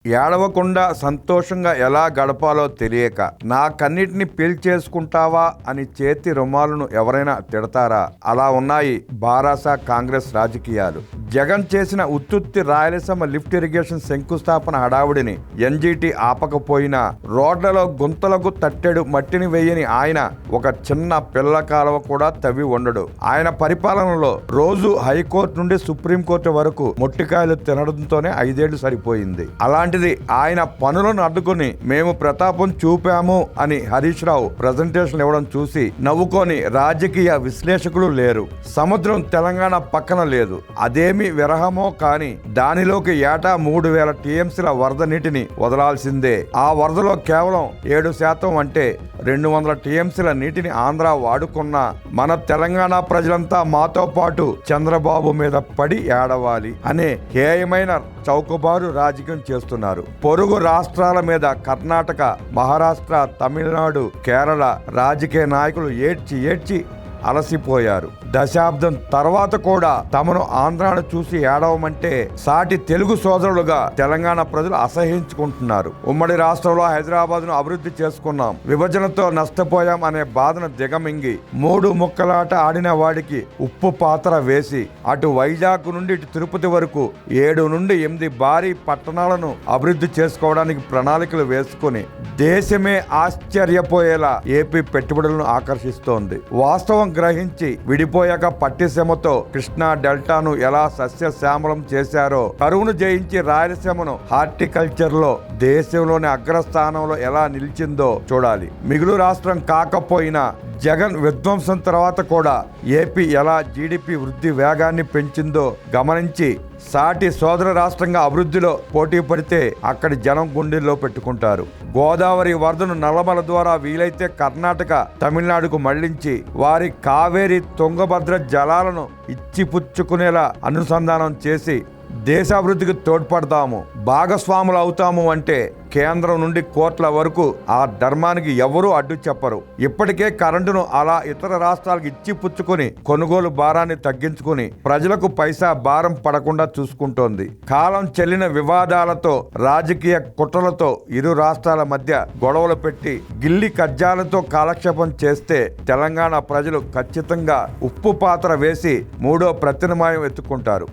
ఏడవకుండా సంతోషంగా ఎలా గడపాలో తెలియక నా కన్నిటిని పీల్చేసుకుంటావా అని చేతి రుమాలను ఎవరైనా తిడతారా? అలా ఉన్నాయి బారాస కాంగ్రెస్ రాజకీయాలు. జగన్ చేసిన ఉత్తుత్తి రాయలసీమ లిఫ్ట్ ఇరిగేషన్ శంకుస్థాపన హడావుడిని ఎన్జీటీ ఆపకపోయినా రోడ్లలో గుంతలకు తట్టెడు మట్టిని వేయని ఆయన ఒక చిన్న పిల్ల కాలువ కూడా తవ్వి ఉండడు. ఆయన పరిపాలనలో రోజు హైకోర్టు నుండి సుప్రీంకోర్టు వరకు మొట్టికాయలు తినడంతోనే 5 ఏళ్లు సరిపోయింది. అలాంటిది ఆయన పనులను అడ్డుకుని మేము ప్రతాపం చూపాము అని హరీష్ రావు ప్రజెంటేషన్ ఇవ్వడం చూసి నవ్వుకొని రాజకీయ విశ్లేషకులు లేరు. సముద్రం తెలంగాణ పక్కన లేదు, అదేమి విరహమో కాని దానిలోకి ఏటా 3000 టీఎంసీల వరద నీటిని వదలాల్సిందే. ఆ వరదలో కేవలం 7% అంటే 200 టీఎంసీల నీటిని ఆంధ్ర వాడుకున్నా మన తెలంగాణ ప్రజలంతా మాతో పాటు చంద్రబాబు మీద పడి ఏడవాలి అనే హేయమైన చౌకబారు రాజకీయం చేస్తున్నారు. పొరుగు రాష్ట్రాల మీద కర్ణాటక, మహారాష్ట్ర, తమిళనాడు, కేరళ రాజకీయ నాయకులు ఏడ్చి అలసిపోయారు. దశాబ్దం తర్వాత కూడా తమను ఆంధ్రాను చూసి ఏడవమంటే సాటి తెలుగు సోదరులుగా తెలంగాణ ప్రజలు అసహించుకుంటున్నారు. ఉమ్మడి రాష్ట్రంలో హైదరాబాద్ ను అభివృద్ధి చేసుకున్నాం, విభజనతో నష్టపోయాం అనే బాధను దిగమింగి 3 ముక్కలాట ఆడిన వాడికి ఉప్పు పాత్ర వేసి అటు వైజాగ్ నుండి ఇటు తిరుపతి వరకు 7 నుండి 8 భారీ పట్టణాలను అభివృద్ధి చేసుకోవడానికి ప్రణాళికలు వేసుకుని దేశమే ఆశ్చర్యపోయేలా ఏపీ పెట్టుబడులను ఆకర్షిస్తోంది. వాస్తవం గ్రహించి విడిపోయాక పట్టిసీమతో కృష్ణా డెల్టాను ఎలా సస్యశ్యామలం చేశారో, కరువును జయించి రాయలసీమను హార్టికల్చర్ లో దేశంలోని అగ్రస్థానంలో ఎలా నిలిచిందో చూడాలి. మిగులు రాష్ట్రం కాకపోయినా జగన్ విధ్వంసం తర్వాత కూడా ఏపీ ఎలా జీడిపి వృద్ధి వేగాన్ని పెంచిందో గమనించి సాటి సోదర రాష్ట్రంగా అభివృద్ధిలో పోటీ పడితే అక్కడి జనం గుండెల్లో పెట్టుకుంటారు. గోదావరి వరదను నల్లమల ద్వారా వీలైతే కర్ణాటక, తమిళనాడుకు మళ్లించి వారి కావేరి, తుంగభద్ర జలాలను ఇచ్చిపుచ్చుకునేలా అనుసంధానం చేసి దేశాభివృద్ధికి తోడ్పడతాము, భాగస్వాములు అవుతాము అంటే కేంద్రం నుండి కోట్ల వరకు ఆ ధర్మానికి ఎవరూ అడ్డు చెప్పరు. ఇప్పటికే కరెంటును అలా ఇతర రాష్ట్రాలకు ఇచ్చి పుచ్చుకొని కొనుగోలు భారాన్ని తగ్గించుకుని ప్రజలకు పైసా భారం పడకుండా చూసుకుంటోంది. కాలం చెల్లిన వివాదాలతో, రాజకీయ కుట్రలతో ఇరు రాష్ట్రాల మధ్య గొడవలు పెట్టి గిల్లి కజ్జాలతో కాలక్షేపం చేస్తే తెలంగాణ ప్రజలు ఖచ్చితంగా ఉప్పు పాత్ర వేసి 3వ ప్రత్యామ్నాయం ఎత్తుకుంటారు.